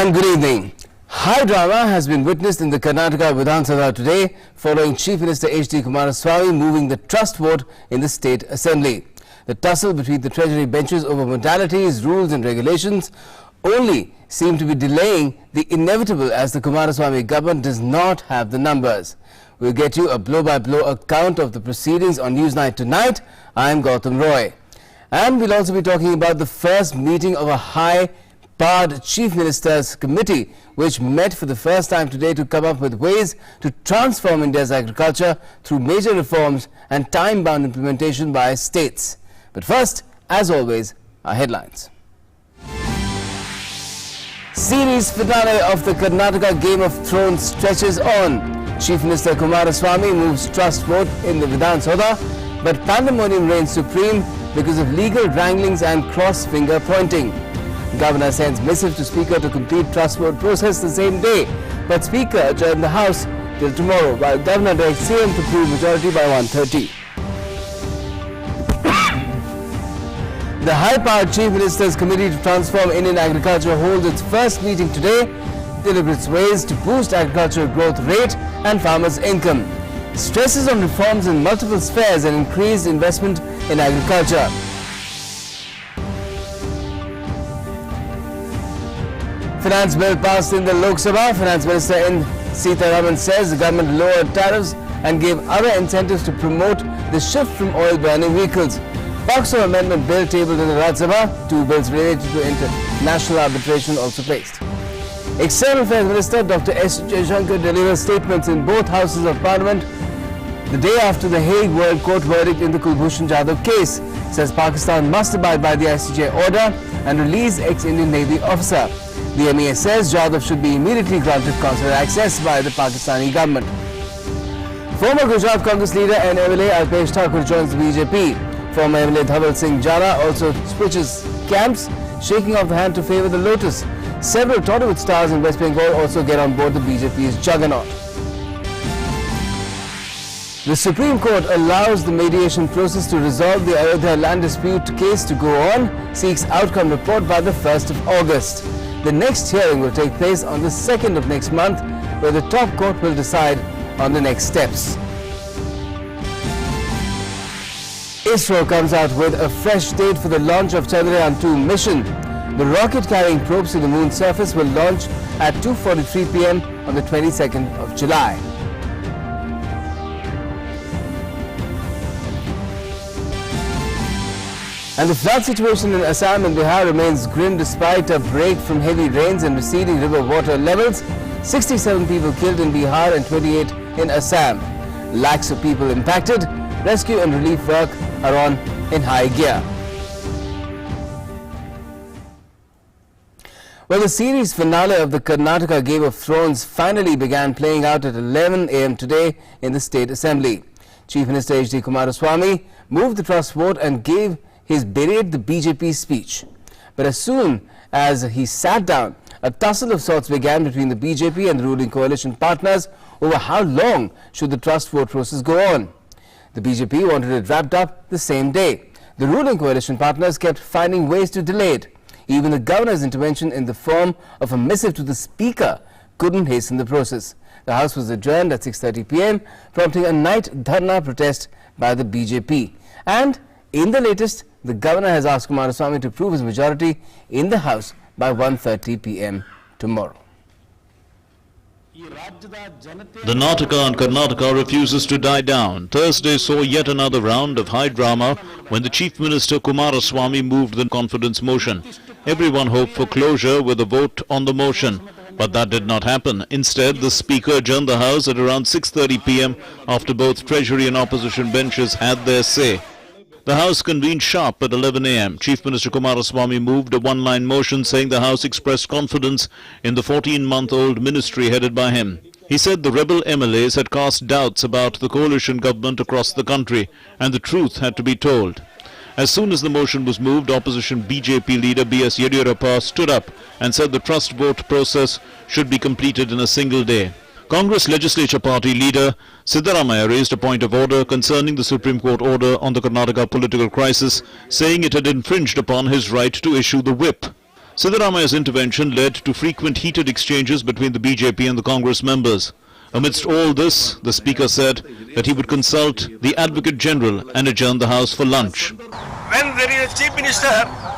And good evening. High drama has been witnessed in the Karnataka Vidhan Sabha today following Chief Minister H.D. Kumaraswamy moving the trust vote in the State Assembly. The tussle between the Treasury benches over modalities, rules and regulations only seem to be delaying the inevitable as the Kumaraswamy government does not have the numbers. We'll get you a blow-by-blow account of the proceedings on Newsnight tonight. I'm Gautam Roy. And we'll also be talking about the first meeting of a high-powered Chief Minister's Committee, which met for the first time today to come up with ways to transform India's agriculture through major reforms and time-bound implementation by states. But first, as always, our headlines. Series finale of the Karnataka Game of Thrones stretches on. Chief Minister Kumaraswamy moves trust vote in the Vidhan Sabha, but pandemonium reigns supreme because of legal wranglings and cross-finger pointing. Governor sends missive to Speaker to complete trust vote process the same day, but Speaker adjourned the House till tomorrow, while Governor directs CM to prove majority by 1:30. The high-powered Chief Minister's Committee to Transform Indian Agriculture holds its first meeting today, deliberates ways to boost agricultural growth rate and farmers' income, stresses on reforms in multiple spheres and increased investment in agriculture. Finance bill passed in the Lok Sabha. Finance Minister N. Sitharaman says the government lowered tariffs and gave other incentives to promote the shift from oil-burning vehicles. POCSO amendment bill tabled in the Rajya Sabha. Two bills related to international arbitration also placed. External Affairs Minister Dr. S. Jaishankar delivers statements in both houses of Parliament the day after the Hague World Court verdict in the Kulbhushan Jadhav case. Says Pakistan must abide by the ICJ order and release ex-Indian Navy officer. The MEA says Jadhav should be immediately granted consular access by the Pakistani government. Former Gujarat Congress leader and MLA Alpesh Thakur joins the BJP. Former MLA Dhaval Singh Jara also switches camps, shaking off the hand to favour the Lotus. Several Tollywood stars in West Bengal also get on board the BJP's juggernaut. The Supreme Court allows the mediation process to resolve the Ayodhya land dispute case to go on, seeks outcome report by the 1st of August. The next hearing will take place on the 2nd of next month, where the top court will decide on the next steps. ISRO comes out with a fresh date for the launch of Chandrayaan-2 mission. The rocket carrying probes to the moon's surface will launch at 2:43 p.m. on the 22nd of July. And the flood situation in Assam and Bihar remains grim despite a break from heavy rains and receding river water levels. 67 people killed in Bihar and 28 in Assam. Lakhs of people impacted. Rescue and relief work are on in high gear. Well, the series finale of the Karnataka Game of Thrones finally began playing out at 11 a.m. today in the State Assembly. Chief Minister H.D. Kumaraswamy moved the trust vote and gave his berate the BJP speech. But as soon as he sat down, a tussle of sorts began between the BJP and the ruling coalition partners over how long should the trust vote process go on. The BJP wanted it wrapped up the same day. The ruling coalition partners kept finding ways to delay it. Even the governor's intervention in the form of a missive to the Speaker couldn't hasten the process. The House was adjourned at 6:30 p.m., prompting a night dharna protest by the BJP. And in the latest, the governor has asked Kumaraswamy to prove his majority in the House by 1:30 p.m. tomorrow. The Nataka on Karnataka refuses to die down. Thursday saw yet another round of high drama when the Chief Minister Kumaraswamy moved the confidence motion. Everyone hoped for closure with a vote on the motion, but that did not happen. Instead, the Speaker adjourned the House at around 6:30 p.m. after both Treasury and opposition benches had their say. The House convened sharp at 11 a.m. Chief Minister Kumaraswamy moved a one-line motion saying the House expressed confidence in the 14-month-old ministry headed by him. He said the rebel MLAs had cast doubts about the coalition government across the country and the truth had to be told. As soon as the motion was moved, opposition BJP leader B.S. Yediyurappa stood up and said the trust vote process should be completed in a single day. Congress Legislature Party leader Siddaramaiah raised a point of order concerning the Supreme Court order on the Karnataka political crisis, saying it had infringed upon his right to issue the whip. Siddaramaia's intervention led to frequent heated exchanges between the BJP and the Congress members. Amidst all this, the Speaker said that he would consult the Advocate General and adjourn the House for lunch. When there is a Chief Minister,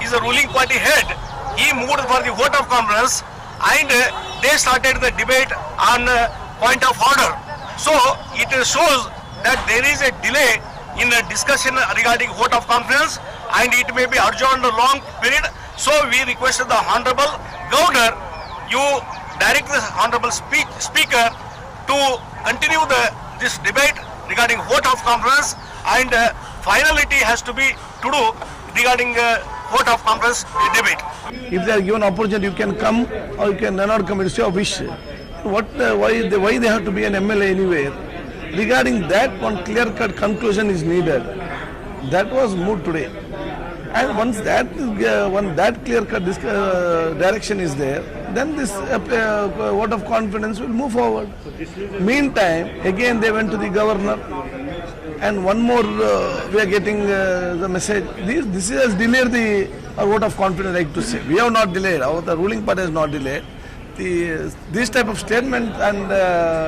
is a ruling party head, he moved for the vote of confidence and they started the debate on point of order. So it shows that there is a delay in the discussion regarding vote of confidence and it may be adjourned a long period. So we requested the Honorable Governor, you direct the Honorable Speaker to continue this debate regarding vote of confidence and finality has to be to do regarding vote of confidence debate. If they are given opportunity, you can come or you can not come. It's your wish. Why they have to be an MLA anywhere? Regarding that, one clear-cut conclusion is needed. That was moved today. And once that clear-cut direction is there, then this vote of confidence will move forward. Meantime, again they went to the governor, and one more we are getting the message. This has delayed the vote of confidence. Like to say, we have not delayed. The ruling party has not delayed. These type of statements and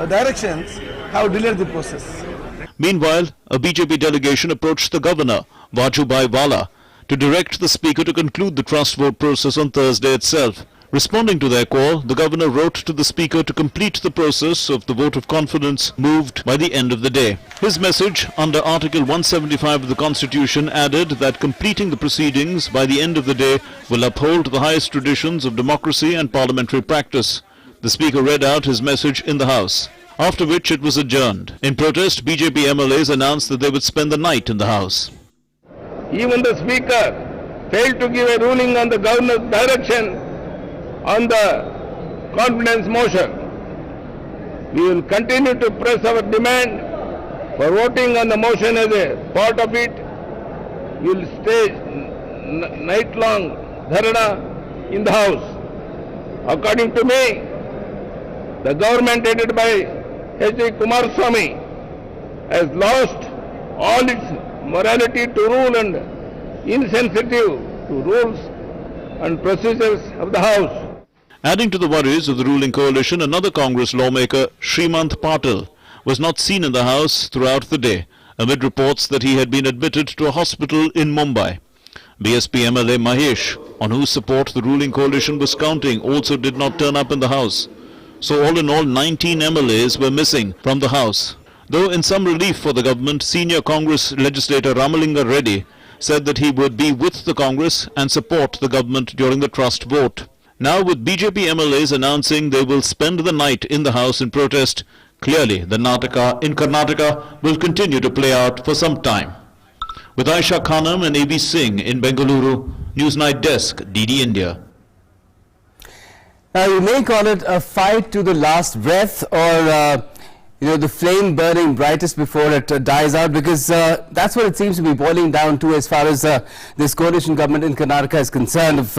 directions have delayed the process. Meanwhile, a BJP delegation approached the governor, Vajubhai Vala, to direct the Speaker to conclude the trust vote process on Thursday itself. Responding to their call, the governor wrote to the Speaker to complete the process of the vote of confidence moved by the end of the day. His message under Article 175 of the Constitution added that completing the proceedings by the end of the day will uphold the highest traditions of democracy and parliamentary practice. The Speaker read out his message in the House, after which it was adjourned. In protest, BJP MLAs announced that they would spend the night in the House. Even the Speaker failed to give a ruling on the Governor's direction on the confidence motion. We will continue to press our demand for voting on the motion as a part of it. We will stay night-long dharana in the House. According to me, the government headed by H.D. Kumaraswamy has lost all its morality to rule and insensitive to rules and procedures of the House. Adding to the worries of the ruling coalition, another Congress lawmaker, Srimant Patil, was not seen in the House throughout the day, amid reports that he had been admitted to a hospital in Mumbai. BSP MLA Mahesh, on whose support the ruling coalition was counting, also did not turn up in the House. So all in all, 19 MLAs were missing from the House. Though in some relief for the government, senior Congress legislator Ramalinga Reddy said that he would be with the Congress and support the government during the trust vote. Now, with BJP MLAs announcing they will spend the night in the House in protest, clearly the Nataka in Karnataka will continue to play out for some time. With Aisha Khanam and A.B. Singh in Bengaluru, Newsnight Desk, DD India. Now, you may call it a fight to the last breath or the flame burning brightest before it dies out, because that's what it seems to be boiling down to as far as this coalition government in Karnataka is concerned, of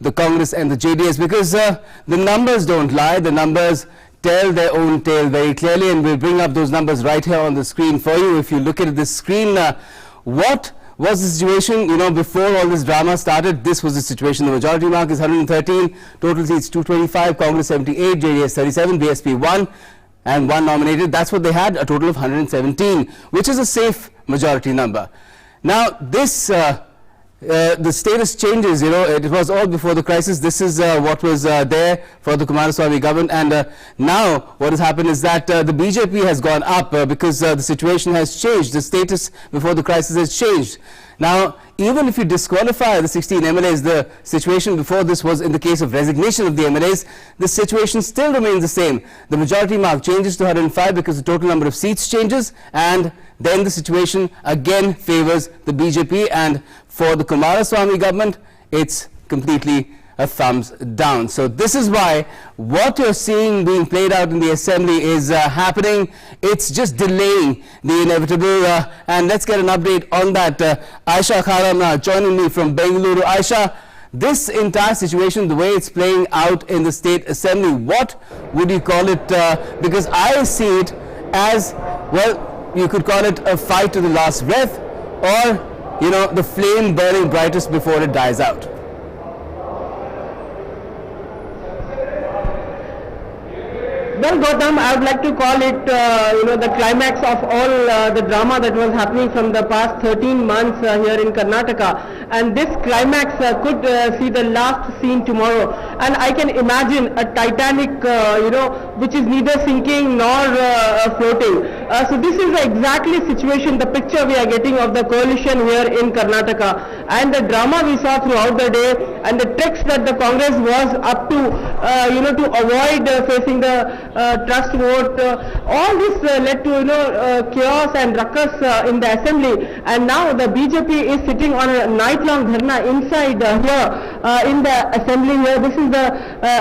the Congress and the JDS, because the numbers don't lie. The numbers tell their own tale very clearly, and we'll bring up those numbers right here on the screen for you. If you look at this screen, what was the situation, before all this drama started? This was the situation. The majority mark is 113, total seats 225, Congress 78, JDS 37, BSP 1, and 1 nominated. That's what they had, a total of 117, which is a safe majority number. Now, this the status changes, it was all before the crisis. This is what was there for the Kumaraswamy government, and now what has happened is that the BJP has gone up because the situation has changed. The status before the crisis has changed. Now, even if you disqualify the 16 MLAs, the situation before this was in the case of resignation of the MLAs, the situation still remains the same. The majority mark changes to 105 because the total number of seats changes, and then the situation again favors the BJP, and for the Kumaraswamy government, it's completely a thumbs down. So this is why what you're seeing being played out in the assembly is happening. It's just delaying the inevitable, and let's get an update on that. Aisha Khanam joining me from Bengaluru. Aisha, this entire situation, the way it's playing out in the state assembly, what would you call it? Because I see it as, well, you could call it a fight to the last breath, or the flame burning brightest before it dies out. Well, Gautam, I would like to call it, the climax of all the drama that was happening from the past 13 months here in Karnataka. And this climax could see the last scene tomorrow. And I can imagine a Titanic, which is neither sinking nor floating. So this is the exactly situation, the picture we are getting of the coalition here in Karnataka. And the drama we saw throughout the day and the tricks that the Congress was up to, to avoid facing the trust vote, all this led to chaos and ruckus in the assembly, and now the BJP is sitting on a night-long dharna inside here in the assembly here. This is the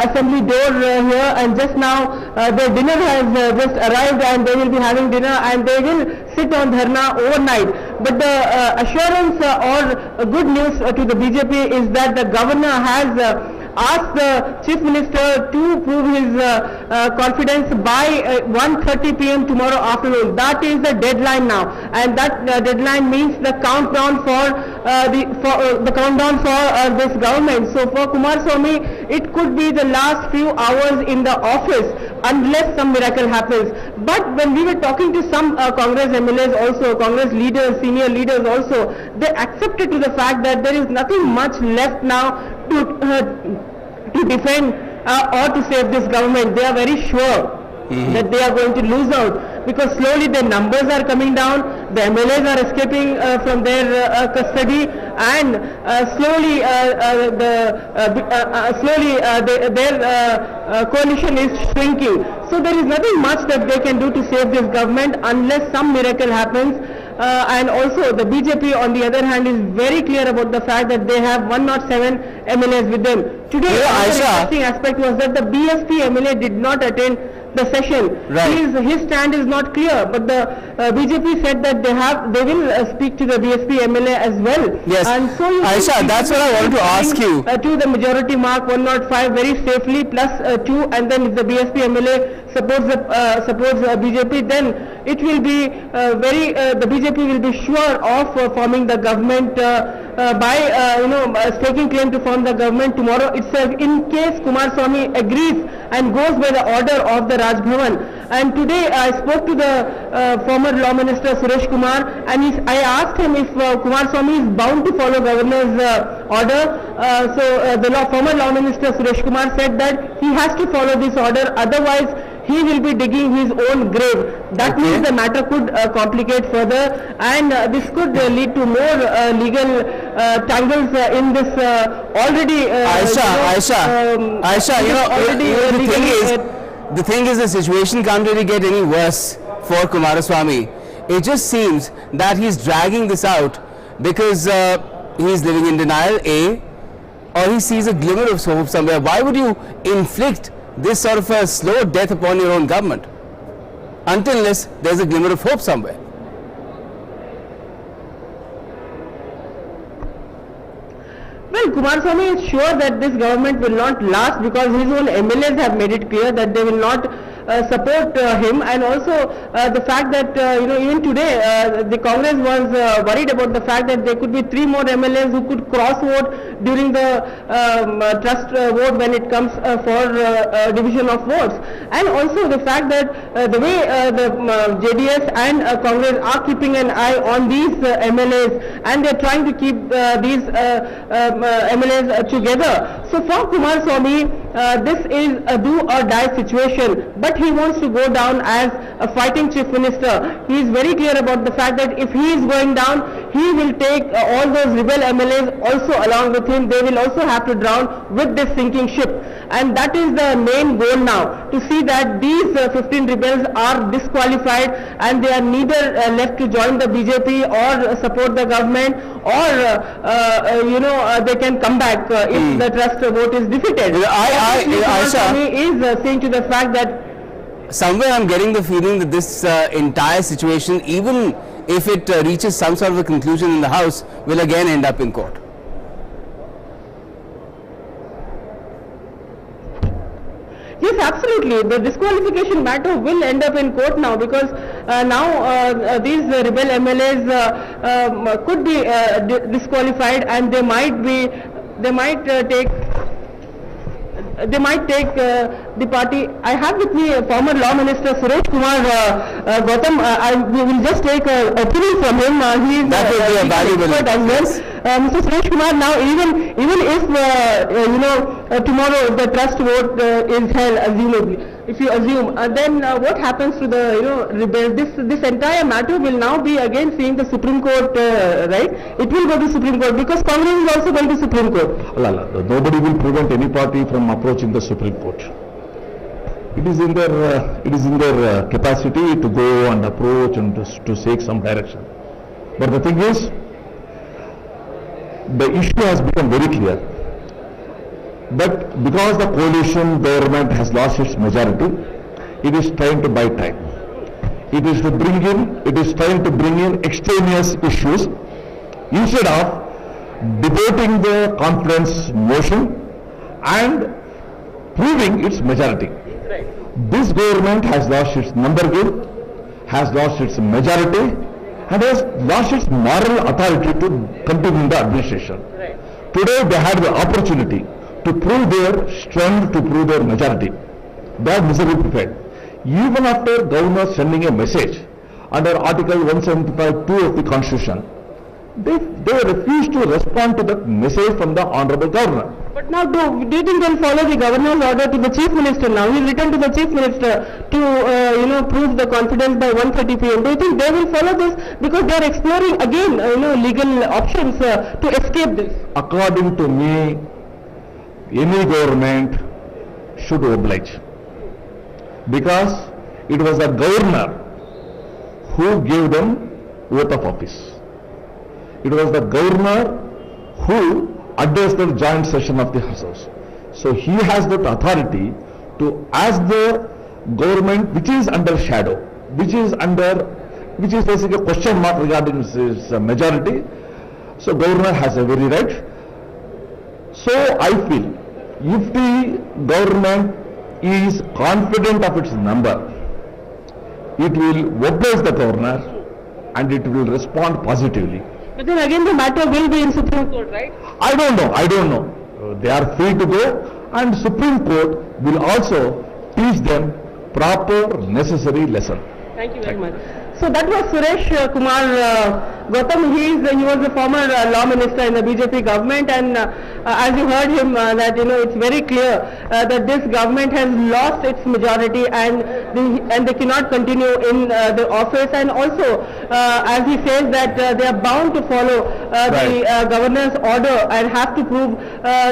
assembly door here, and just now their dinner has just arrived, and they will be having dinner and they will sit on dharna overnight. But the assurance or good news to the BJP is that the governor has asked the Chief Minister to prove his confidence by 1:30 p.m. tomorrow afternoon. That is the deadline now, and that deadline means the countdown for the countdown for this government. So for Kumaraswamy, it could be the last few hours in the office unless some miracle happens. But when we were talking to some Congress MLAs also, Congress leaders, senior leaders also, they accepted to the fact that there is nothing much left now to defend or to save this government. They are very sure that they are going to lose out, because slowly their numbers are coming down, the MLAs are escaping from their custody, and slowly their coalition is shrinking. So there is nothing much that they can do to save this government unless some miracle happens. And also the BJP on the other hand is very clear about the fact that they have 107 MLAs with them. Today, another interesting aspect was that the BSP MLA did not attend the session. Right. His stand is not clear, but the BJP said that they will speak to the BSP MLA as well. Yes. And so Aisha, that's what I wanted to ask you. To the majority mark 105 very safely plus 2, and then if the BSP MLA supports BJP, then it will be the BJP will be sure of forming the government by staking claim to form the government tomorrow itself, in case Kumaraswamy agrees and goes by the order of the Raj Bhavan. And today I spoke to the former Law Minister Suresh Kumar, and I asked him if Kumaraswamy is bound to follow Governor's order. So the former Law Minister Suresh Kumar said that he has to follow this order, otherwise he will be digging his own grave. That means the matter could complicate further, and this could lead to more legal tangles in this already. Aisha, the thing is, the situation can't really get any worse for Kumaraswamy. It just seems that he's dragging this out because he's living in denial, A, or he sees a glimmer of hope somewhere. Why would you inflict this sort of a slow death upon your own government unless there's a glimmer of hope somewhere? Well, Kumaraswamy is sure that this government will not last, because his own MLAs have made it clear that they will not support him, and also the fact that even today the Congress was worried about the fact that there could be 3 more MLAs who could cross vote during the trust vote when it comes for division of votes, and also the fact that the way the JDS and Congress are keeping an eye on these MLAs, and they are trying to keep these MLAs together. So for Kumaraswamy, this is a do or die situation, but he wants to go down as a fighting chief minister. He is very clear about the fact that if he is going down, he will take all those rebel MLAs also along with him. They will also have to drown with this sinking ship, and that is the main goal now, to see that these 15 rebels are disqualified and they are neither left to join the BJP or support the government, or they can come back if the trust vote is defeated. Aisha is saying to the fact that somewhere I'm getting the feeling that this entire situation, even if it reaches some sort of a conclusion in the House, will again end up in court. Yes, absolutely. The disqualification matter will end up in court now, because now these rebel MLAs could be disqualified, and they might they might take the party. I have with me former Law Minister Suresh Kumar Gautam. We will just take an opinion from him. He is That will be a valuable expert as well. Mr. Suresh Kumar, now even if tomorrow the trust vote is held, assumably, if you assume, then what happens to the rebels? This entire matter will now be again seeing the Supreme Court, right? It will go to Supreme Court because Congress is also going to Supreme Court. Nobody will prevent any party from approaching the Supreme Court. It is in their capacity to go and approach and to seek some direction. But the thing is, the issue has become very clear. But because the coalition government has lost its majority, it is trying to buy time. It is trying to bring in extraneous issues instead of debating the confidence motion and proving its majority. This government has lost its number game, has lost its majority, and has lost its moral authority to continue the administration. Today they had the opportunity to prove their strength, to prove their majority. They are miserably prepared. Even after governor sending a message under Article 175(2) of the Constitution, they refuse to respond to that message from the Honorable Governor. But now, do you think they'll follow the governor's order to the Chief Minister now? He's written to the Chief Minister to, prove the confidence by 1:30 p.m. Do you think they will follow this? Because they are exploring again, legal options to escape this. According to me, any government should oblige. Because it was the governor who gave them oath of office. It was the governor who addressed the joint session of the House. So he has that authority to ask the government which is under shadow, which is basically a question mark regarding his majority. So governor has a very right. So I feel if the government is confident of its number, it will oblige the governor and it will respond positively. But then again the matter will be in Supreme Court, right? I don't know. They are free to go, and Supreme Court will also teach them proper necessary lesson. Thank you very much. So that was Suresh Kumar Gautam. He was a former law minister in the BJP government, and as you heard him, that it's very clear that this government has lost its majority and they cannot continue in the office. And also, as he says that they are bound to follow the governor's order and have to prove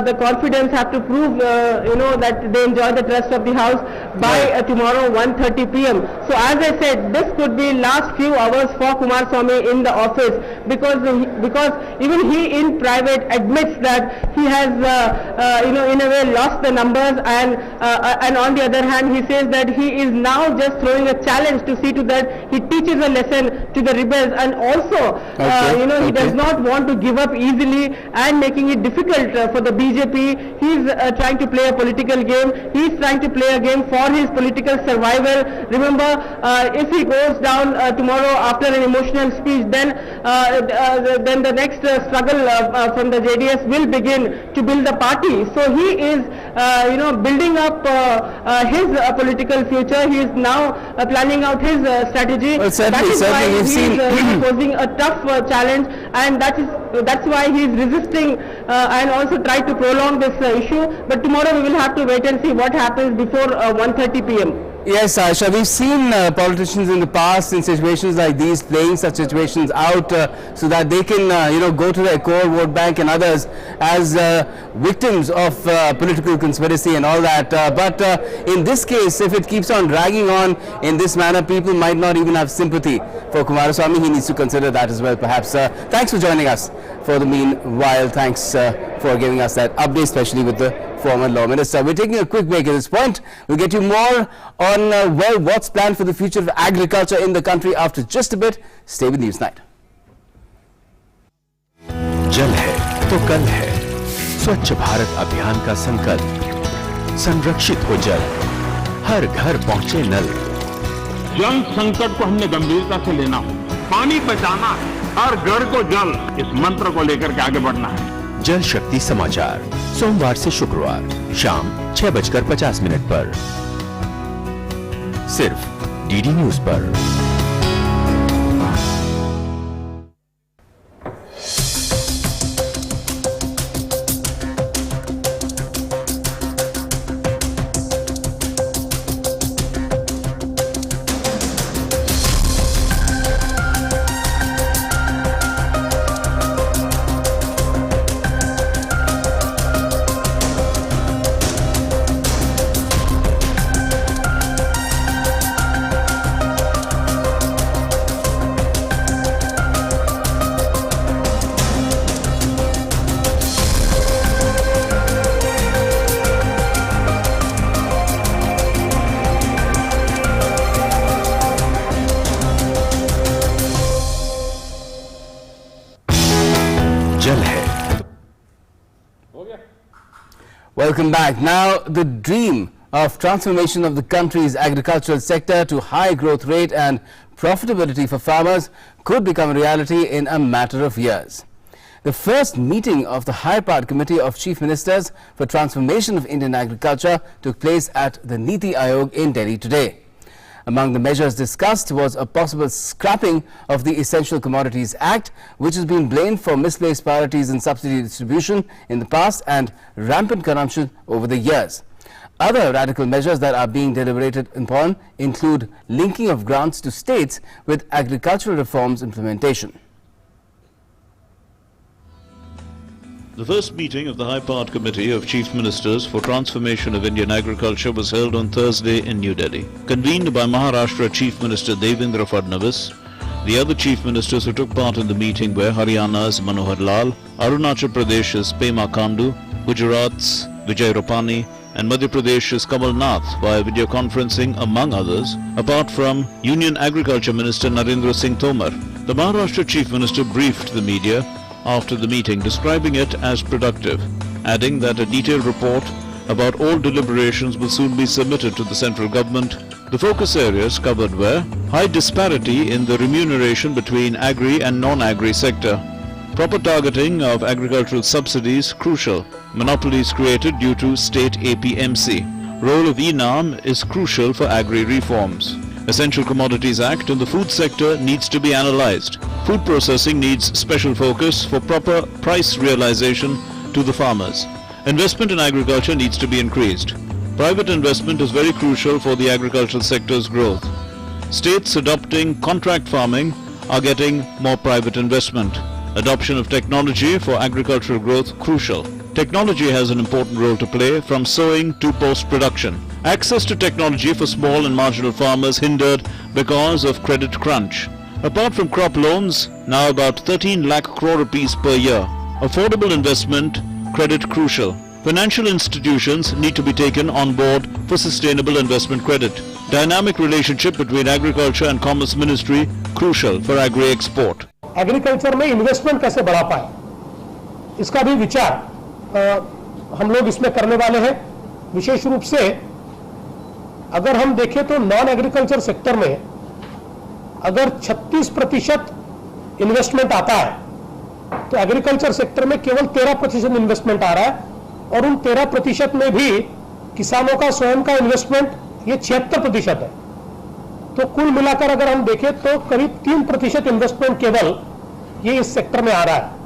the confidence, have to prove that they enjoy the trust of the house by tomorrow 1:30 p.m. So as I said, this could be last few hours for Kumaraswamy in the office, because even he in private admits that he has in a way lost the numbers, and on the other hand he says that he is now just throwing a challenge to see to that he teaches a lesson to the rebels, and also he does not want to give up easily and making it difficult for the BJP. He is trying to play a political game. He is trying to play a game for his political survival. Remember, if he goes down tomorrow after an emotional speech, then the next struggle from the JDS will begin to build the party. So he is building up his political future. He is now planning out his strategy. Well, that is why he is posing a tough challenge, and that's why he is resisting and also try to prolong this issue. But tomorrow we will have to wait and see what happens before 1:30 p.m. Yes, Asha, we've seen politicians in the past in situations like these playing such situations out so that they can, go to their core vote bank and others as victims of political conspiracy and all that. But in this case, if it keeps on dragging on in this manner, people might not even have sympathy for Kumaraswamy. He needs to consider that as well, perhaps. Thanks for joining us for the meanwhile. Thanks for giving us that update, especially with the former law minister. We're taking a quick break at this point. We'll get you more on what's planned for the future of agriculture in the country after just a bit. Stay with Newsnight. जल है तो कल है। स्वच्छ भारत अभियान का संकल्प, संरक्षित हो जल, हर घर पहुंचे नल। जल संकट को हमने गंभीरता से लेना होगा। पानी बचाना है, हर घर को जल, इस मंत्र को लेकर के आगे बढ़ना है। जल शक्ति समाचार सोमवार से शुक्रवार शाम 6:50 पर सिर्फ डीडी न्यूज पर। Welcome back. Now, the dream of transformation of the country's agricultural sector to high growth rate and profitability for farmers could become a reality in a matter of years. The first meeting of the High-Powered Committee of Chief Ministers for Transformation of Indian Agriculture took place at the Niti Aayog in Delhi today. Among the measures discussed was a possible scrapping of the Essential Commodities Act, which has been blamed for misplaced priorities in subsidy distribution in the past and rampant corruption over the years. Other radical measures that are being deliberated upon include linking of grants to states with agricultural reforms implementation. The first meeting of the High-Powered Committee of Chief Ministers for Transformation of Indian Agriculture was held on Thursday in New Delhi. Convened by Maharashtra Chief Minister Devendra Fadnavis, the other Chief Ministers who took part in the meeting were Haryana's Manohar Lal, Arunachal Pradesh's Pema Khandu, Gujarat's Vijay Rupani, and Madhya Pradesh's Kamal Nath via video conferencing, among others, apart from Union Agriculture Minister Narendra Singh Tomar. The Maharashtra Chief Minister briefed the media after the meeting, describing it as productive, adding that a detailed report about all deliberations will soon be submitted to the central government. The focus areas covered were high disparity in the remuneration between agri and non-agri sector, proper targeting of agricultural subsidies crucial, monopolies created due to state APMC, role of ENAM is crucial for agri reforms. Essential Commodities Act in the food sector needs to be analyzed. Food processing needs special focus for proper price realization to the farmers. Investment in agriculture needs to be increased. Private investment is very crucial for the agricultural sector's growth. States adopting contract farming are getting more private investment. Adoption of technology for agricultural growth crucial. Technology has an important role to play from sowing to post-production. Access to technology for small and marginal farmers hindered because of credit crunch. Apart from crop loans, now about 13 lakh crore rupees per year. Affordable investment, credit crucial. Financial institutions need to be taken on board for sustainable investment credit. Dynamic relationship between Agriculture and Commerce Ministry crucial for agri-export. Agriculture में investment कैसे बढ़ा पाए, इसका भी विचार हम लोग इसमें करने वाले हैं। विशेष रूप से अगर हम देखें तो नॉन एग्रीकल्चर सेक्टर में अगर 36% इन्वेस्टमेंट आता है तो एग्रीकल्चर सेक्टर में केवल 13% इन्वेस्टमेंट आ रहा है, और उन 13% में भी किसानों का स्वयं का इन्वेस्टमेंट ये 76% है। तो कुल मिलाकर अगर हम देखें तो करीब 3% इन्वेस्टमेंट केवल ये इस सेक्टर में आ रहा है,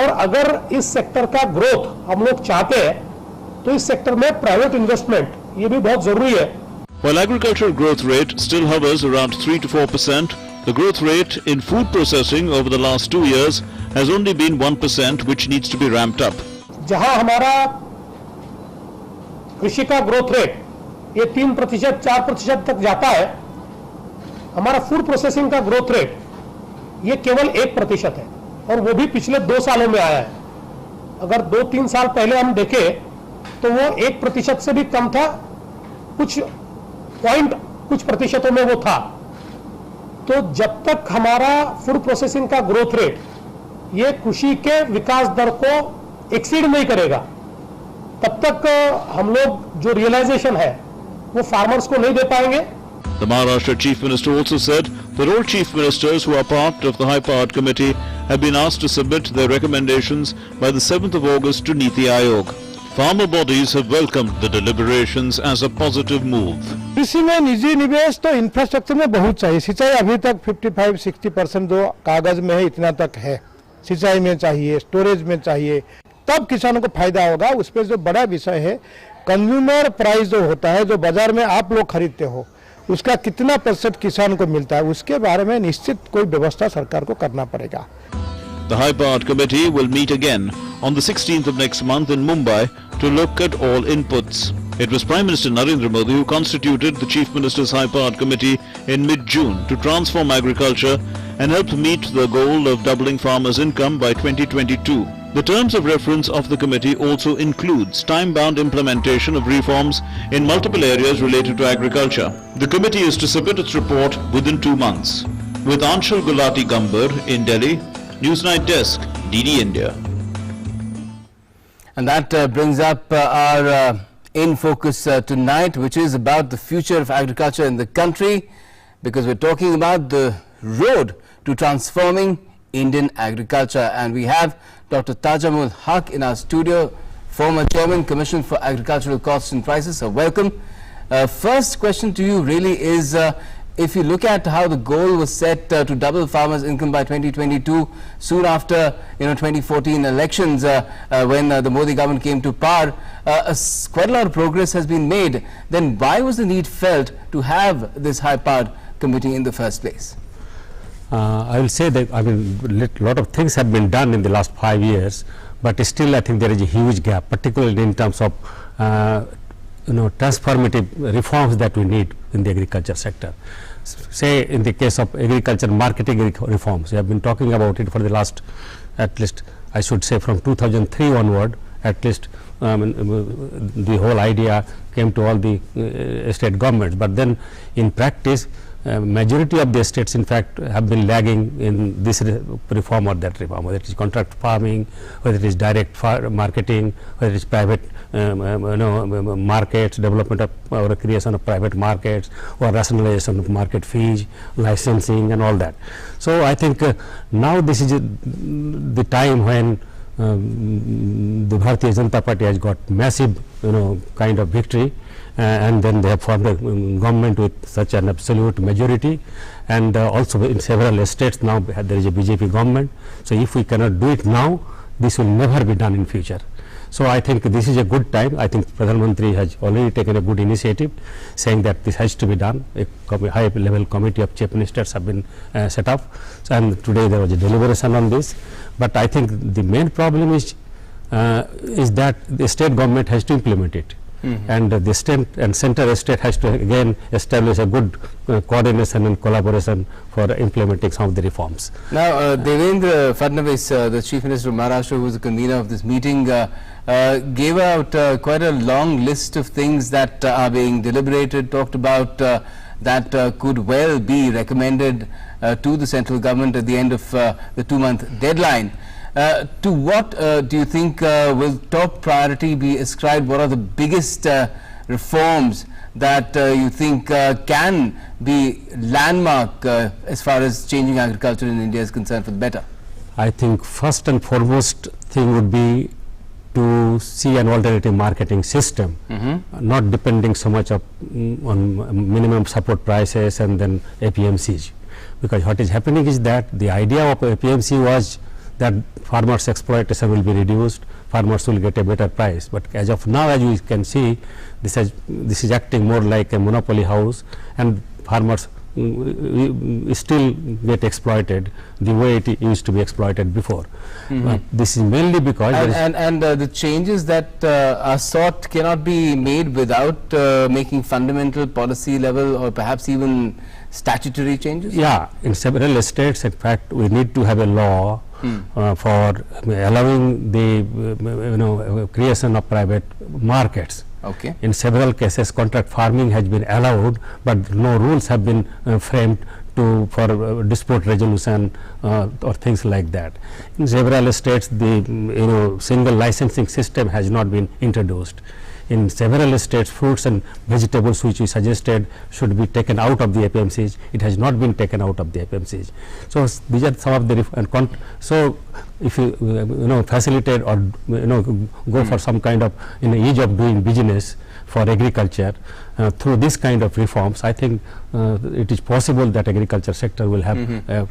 और अगर इस सेक्टर का ग्रोथ हम लोग चाहते हैं तो इस सेक्टर में प्राइवेट इन्वेस्टमेंट ये भी बहुत जरूरी है। While agricultural growth rate still hovers around 3 to 4%, the growth rate in food processing over the last 2 years has only been 1%, which needs to be ramped up. जहां हमारा कृषि का ग्रोथ रेट ये 3% 4% तक जाता है, हमारा फूड प्रोसेसिंग का ग्रोथ रेट ये केवल 1% है, और वो भी पिछले 2 सालों में आया है। अगर 2-3 साल पहले हम देखें तो वो 1% से भी कम था, कुछ प्रतिशतों में वो था। तो जब तक हमारा फूड प्रोसेसिंग का ग्रोथ रेट ये कृषि के विकास दर को एक्सीड नहीं करेगा, तब तक हम लोग जो रियलाइजेशन है वो फार्मर्स को नहीं दे पाएंगे। The Maharashtra Chief Minister also said that all Chief Ministers who are part of the High-Powered Committee have been asked to submit their recommendations by the 7th of August to Niti Aayog. Farmer bodies have welcomed the deliberations as a positive move. कृषि में निजी निवेश तो infrastructure में बहुत चाहिए। सिंचाई अभी तक 55-60% जो कागज में है इतना तक है। सिंचाई में चाहिए, स्टोरेज में चाहिए, तब किसानों को फायदा होगा। उस पर जो बड़ा विषय है कंज्यूमर प्राइस जो होता है, जो बाजार में आप लोग खरीदते हो, उसका कितना % किसान को मिलता है, उसके बारे में निश्चित कोई व्यवस्था सरकार को करना पड़ेगा। The High Powered Committee will meet again on the 16th of next month in Mumbai to look at all inputs. It was Prime Minister Narendra Modi who constituted the Chief Minister's High Powered Committee in mid-June to transform agriculture and help meet the goal of doubling farmers' income by 2022. The terms of reference of the committee also includes time-bound implementation of reforms in multiple areas related to agriculture. The committee is to submit its report within 2 months. With Anshul Gulati Gambar in Delhi, Newsnight Desk, DD India. And that brings up our In Focus tonight, which is about the future of agriculture in the country, because we're talking about the road to transforming Indian agriculture. And we have Dr. Tajamul Haq in our studio, former Chairman, Commission for Agricultural Costs and Prices. So welcome. First question to you really is, if you look at how the goal was set to double farmers' income by 2022, soon after 2014 elections, when the Modi government came to power, quite a lot of progress has been made. Then why was the need felt to have this high-powered committee in the first place? I will say that a lot of things have been done in the last 5 years, but still I think there is a huge gap, particularly in terms of transformative reforms that we need in the agriculture sector. Say in the case of agriculture marketing reforms, we have been talking about it for the last, at least I should say from 2003 onward, at least the whole idea came to all the state governments, but then in practice majority of the states in fact have been lagging in this reform or that reform, whether it is contract farming, whether it is direct marketing, whether it is private markets, development of or creation of private markets, or rationalization of market fees, licensing and all that. So I think now this is the time when the Bharatiya Janata Party has got massive kind of victory, and then they have formed a government with such an absolute majority, and also in several states now there is a BJP government. So if we cannot do it now, this will never be done in future. So I think this is a good time. I think Pradhan Mantri has already taken a good initiative saying that this has to be done. A high level committee of chief ministers have been set up, and today there was a deliberation on this. But I think the main problem is that the state government has to implement it. And the state and center state has to again establish a good coordination and collaboration for implementing some of the reforms. Now, Devendra Fadnavis, the Chief Minister of Maharashtra, who was the convener of this meeting, gave out quite a long list of things that are being deliberated, talked about that could well be recommended to the central government at the end of the 2-month deadline. To what do you think will top priority be ascribed? What are the biggest reforms that you think can be landmark as far as changing agriculture in India is concerned for the better? I think first and foremost thing would be to see an alternative marketing system, not depending so much on minimum support prices and then APMCs. Because what is happening is that the idea of APMC was that farmers' exploitation will be reduced, farmers will get a better price. But as of now, as you can see, this is acting more like a monopoly house, and farmers still get exploited the way it used to be exploited before. This is mainly because the changes that are sought cannot be made without making fundamental policy level or perhaps even statutory changes? Yeah, in several states, in fact, we need to have a law for allowing the creation of private markets. Okay. In several cases, contract farming has been allowed, but no rules have been framed for dispute resolution or things like that. In several states, the single licensing system has not been introduced. in several states fruits and vegetables which we suggested should be taken out of the FMCG, it has not been taken out of the FMCG. So these are some of the so if you facilitate or go for some kind of ease of doing business for agriculture through this kind of reforms, I think it is possible that agriculture sector will have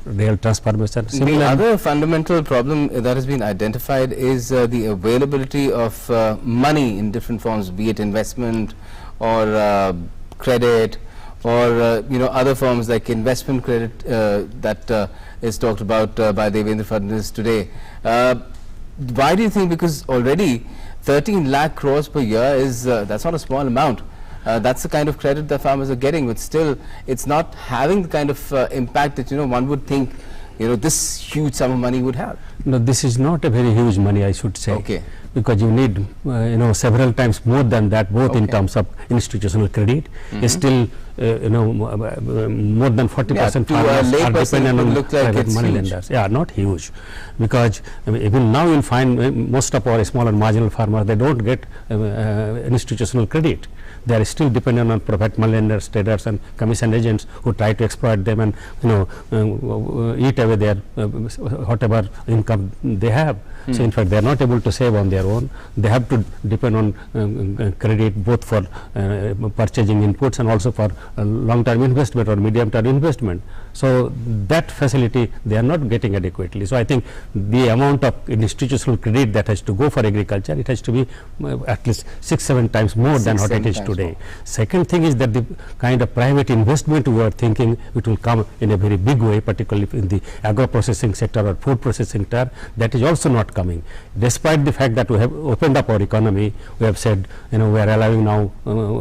real transformation. The other fundamental problem that has been identified is the availability of money in different forms, be it investment or credit or other forms like investment credit that is talked about by Devendra Fadnavis today. Why do you think? Because already 13 lakh crores per year is that's not a small amount. That's the kind of credit that farmers are getting, but still it's not having the kind of impact that one would think this huge sum of money would have. No, this is not a very huge money, I should say. Okay. Because you need several times more than that, both in terms of institutional credit. Is still more than 40% farmers are dependent on private money lenders. Yeah, not huge, because even now you'll find most of our small and marginal farmers, they don't get institutional credit. They are still dependent on private money lenders, traders and commission agents who try to exploit them and eat away their whatever income they have. So in fact they are not able to save on their own. They have to depend on credit both for purchasing inputs and also for long-term investment or medium-term investment. So that facility they are not getting adequately. So I think the amount of institutional credit that has to go for agriculture, it has to be at least 6-7 times more than what it is today. Second thing is that the kind of private investment we are thinking it will come in a very big way, particularly in the agro-processing sector or food processing sector, that is also not coming. Despite the fact that we have opened up our economy, we have said we are allowing now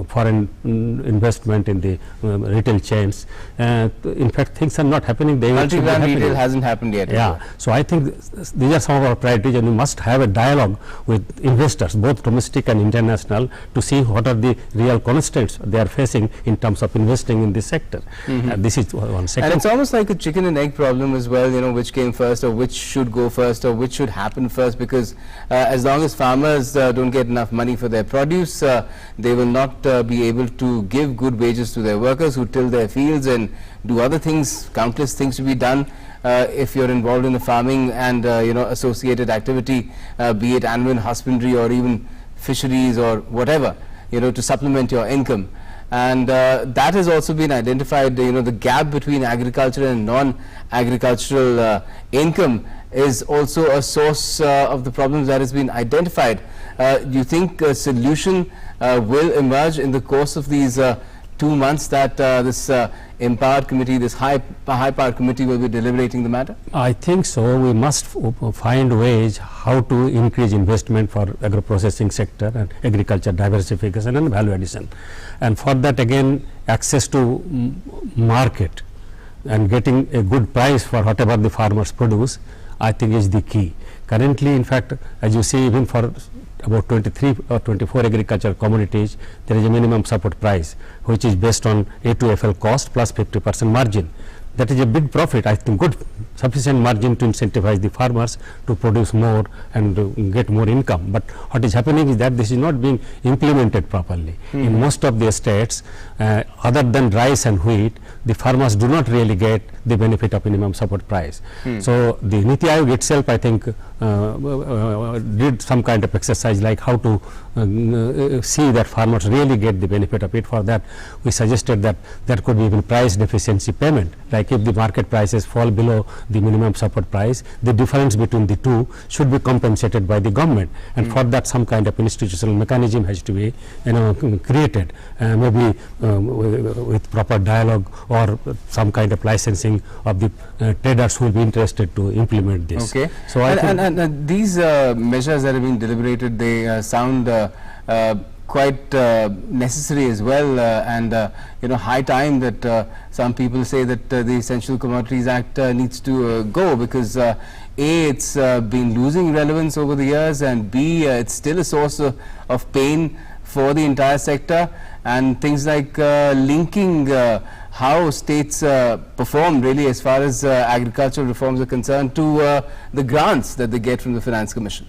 foreign investment in the retail chains. In fact, things are not happening. Multi-brand retail hasn't happened yet. Yeah. So I think these are some of our priorities, and we must have a dialogue with investors, both domestic and international, to see what are the real constraints they are facing in terms of investing in this sector. This is one. Second, and it's almost like a chicken and egg problem as well, which came first or which should go first or which should happen first, because as long as farmers don't get enough money for their produce, they will not be able to give good wages to their workers who till their fields and do other things, countless things to be done if you're involved in the farming and associated activity, be it animal husbandry or even fisheries or whatever, to supplement your income. And that has also been identified. The gap between agricultural and non-agricultural income is also a source of the problems that has been identified. Do you think a solution will emerge in the course of these 2 months that this empowered committee, this high-powered committee will be deliberating the matter? I think so. We must find ways how to increase investment for agro-processing sector and agriculture diversification and value addition. And for that again, access to market and getting a good price for whatever the farmers produce, I think is the key. Currently, in fact, as you see, even for about 23 or 24 agricultural commodities, there is a minimum support price which is based on A2FL cost plus 50% margin. That is a big profit, I think, good sufficient margin to incentivize the farmers to produce more and get more income. But what is happening is that this is not being implemented properly. In most of the states, other than rice and wheat, the farmers do not really get the benefit of minimum support price. So the Niti Aayog itself, I think, did some kind of exercise like how to see that farmers really get the benefit of it. For that, we suggested that there could be even price deficiency payment, like if the market prices fall below the minimum support price, the difference between the two should be compensated by the government, and for that some kind of institutional mechanism has to be created, maybe with proper dialogue or some kind of licensing of the traders who will be interested to implement this. Okay. So and these measures that are being deliberated, they sound quite necessary as well, and high time that some people say that the Essential Commodities Act needs to go, because A, it's been losing relevance over the years, and B, it's still a source of pain for the entire sector, and things like linking how states perform really as far as agricultural reforms are concerned to the grants that they get from the Finance Commission.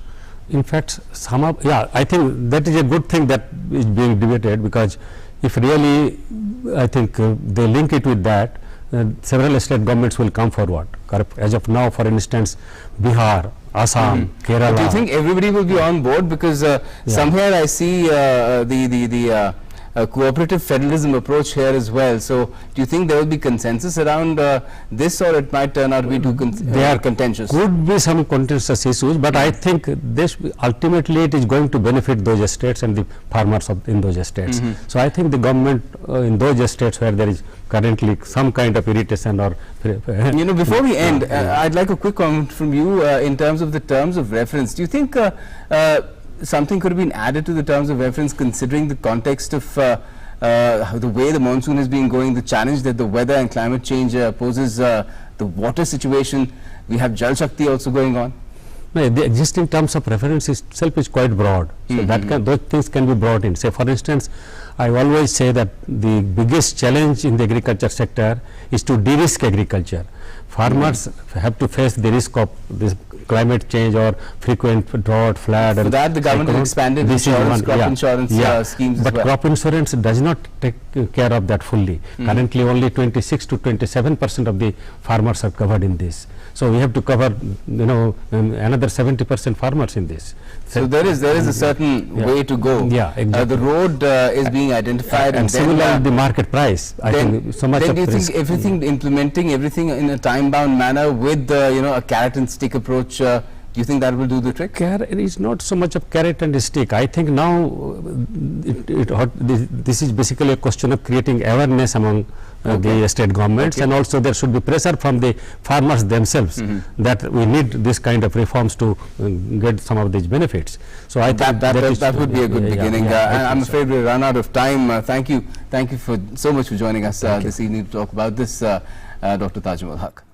In fact, I think that is a good thing that is being debated, because if really, I think they link it with that, several state governments will come forward. Correct? As of now, for instance, Bihar, Assam, Kerala. Do you think everybody will be on board? Because somewhere I see the cooperative federalism approach here as well. So, do you think there will be consensus around this, or it might turn out to be too contentious? Could be some contentious issues, but I think this ultimately it is going to benefit those states and the farmers in those states. So, I think the government in those states where there is currently some kind of irritation or you know, before we end, I'd like a quick comment from you in terms of the terms of reference. Do you think something could have been added to the terms of reference, considering the context of the way the monsoon has been going, the challenge that the weather and climate change poses, the water situation? We have Jal Shakti also going on. No, the existing terms of reference itself is quite broad. So those things can be brought in. Say, for instance, I always say that the biggest challenge in the agriculture sector is to de-risk agriculture. Farmers have to face the risk of this climate change or frequent drought, flood. For that, the government has expanded crop insurance schemes as well. But crop insurance does not take care of that fully. Currently, only 26 to 27% of the farmers are covered in this. So we have to cover, you know, another 70% farmers in this. So there is a certain way to go. Yeah, exactly. The road is being identified, and similarly the market price. I think so much. Then do you think everything, implementing everything in a time-bound manner with you know, a carrot and stick approach? Do you think that will do the trick? It is not so much of carrot and stick. I think now this is basically a question of creating awareness among the state governments, and also there should be pressure from the farmers themselves that we need this kind of reforms to get some of these benefits. So I think that would be a good beginning. I'm afraid we run out of time. Thank you for so much for joining us this evening to talk about this, Dr. Tajul Haq.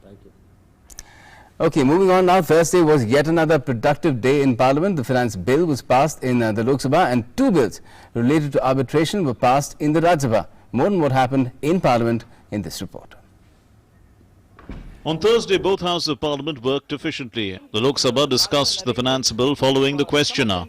Okay, moving on now. Thursday was yet another productive day in Parliament. The Finance Bill was passed in the Lok Sabha, and 2 bills related to arbitration were passed in the Rajya Sabha. More on what happened in Parliament in this report. On Thursday, both houses of Parliament worked efficiently. The Lok Sabha discussed the Finance Bill following the question hour.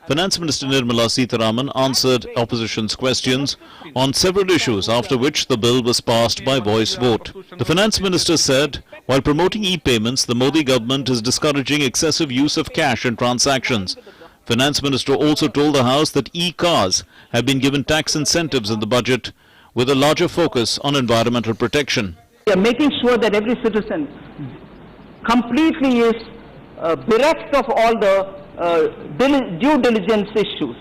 Finance Minister Nirmala Sitharaman answered opposition's questions on several issues, after which the bill was passed by voice vote. The Finance Minister said, while promoting e-payments, the Modi government is discouraging excessive use of cash in transactions. Finance Minister also told the House that e-cars have been given tax incentives in the budget with a larger focus on environmental protection. We are making sure that every citizen completely is bereft of all the due diligence issues.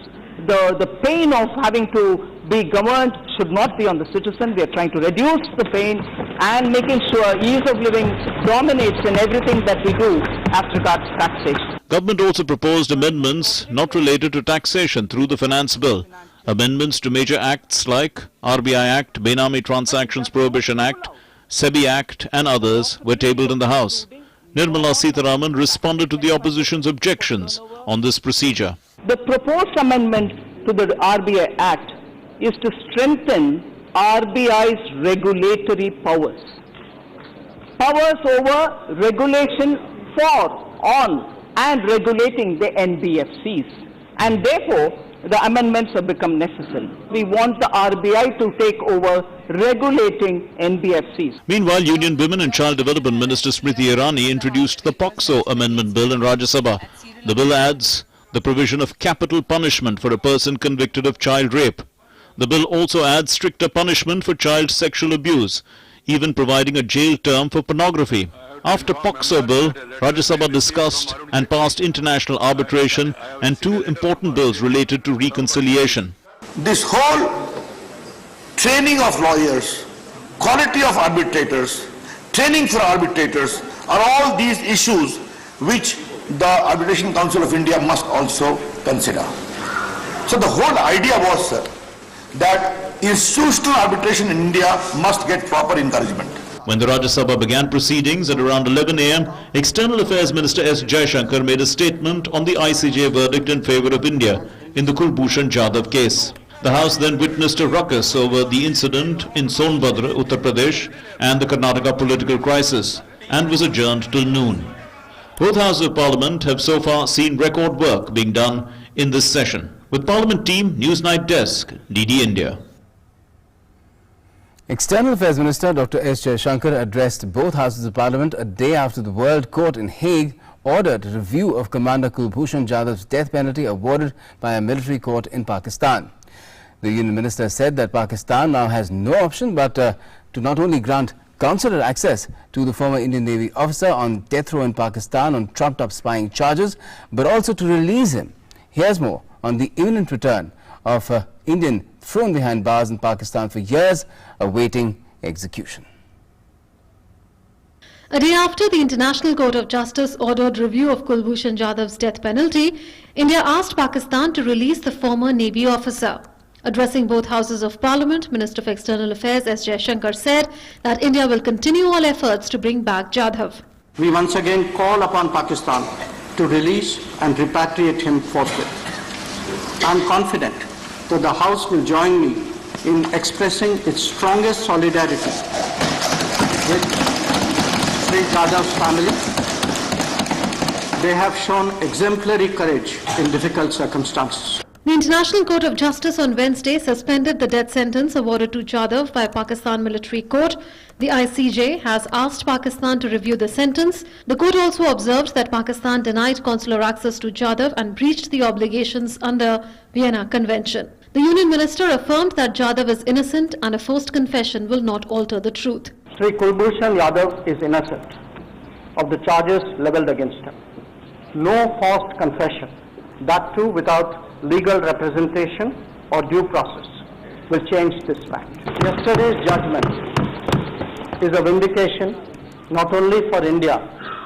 The pain of having to be governed should not be on the citizen. We are trying to reduce the pain and making sure ease of living dominates in everything that we do as regards taxation. Government also proposed amendments not related to taxation through the Finance Bill. Amendments to major acts like RBI Act, Benami Transactions Prohibition Act, SEBI Act and others were tabled in the House. Nirmala Sitharaman responded to the opposition's objections on this procedure. The proposed amendment to the RBI Act is to strengthen RBI's regulatory powers. Powers over regulation on and regulating the NBFCs. And therefore, the amendments have become necessary. We want the RBI to take over regulating NBFCs. Meanwhile, Union Women and Child Development Minister Smriti Irani introduced the POCSO Amendment Bill in Rajya Sabha. The bill adds the provision of capital punishment for a person convicted of child rape. The bill also adds stricter punishment for child sexual abuse, even providing a jail term for pornography. After POCSO bill, Rajya Sabha discussed and passed international arbitration and 2 important bills related to reconciliation. This whole training of lawyers, quality of arbitrators, training for arbitrators are all these issues which the Arbitration Council of India must also consider. So the whole idea was, sir, that institutional arbitration in India must get proper encouragement. When the Rajya Sabha began proceedings at around 11 a.m., External Affairs Minister S. Jaishankar made a statement on the ICJ verdict in favor of India in the Kulbhushan Jadhav case. The House then witnessed a ruckus over the incident in Sonbhadra, Uttar Pradesh and the Karnataka political crisis and was adjourned till noon. Both Houses of Parliament have so far seen record work being done in this session. With Parliament Team, Newsnight Desk, DD India. External Affairs Minister Dr. S. Jaishankar addressed both Houses of Parliament a day after the World Court in Hague ordered a review of Commander Kulbhushan Jadhav's death penalty awarded by a military court in Pakistan. The Union Minister said that Pakistan now has no option but to not only grant consular access to the former Indian Navy officer on death row in Pakistan on trumped-up spying charges, but also to release him. Here's more on the imminent return of Indian thrown behind bars in Pakistan for years, awaiting execution. A day after the International Court of Justice ordered review of Kulbhushan Jadhav's death penalty, India asked Pakistan to release the former Navy officer. Addressing both Houses of Parliament, Minister of External Affairs S. Jaishankar said that India will continue all efforts to bring back Jadhav. We once again call upon Pakistan to release and repatriate him forthwith. I am confident that the House will join me in expressing its strongest solidarity with Sri Jadhav's family. They have shown exemplary courage in difficult circumstances. The International Court of Justice on Wednesday suspended the death sentence awarded to Jadhav by Pakistan military court. The ICJ has asked Pakistan to review the sentence. The court also observed that Pakistan denied consular access to Jadhav and breached the obligations under Vienna Convention. The Union Minister affirmed that Jadhav is innocent and a forced confession will not alter the truth. Sri Kulbhushan Jadhav is innocent of the charges leveled against him. No forced confession, that too without legal representation or due process, will change this fact. Yesterday's judgment is a vindication not only for India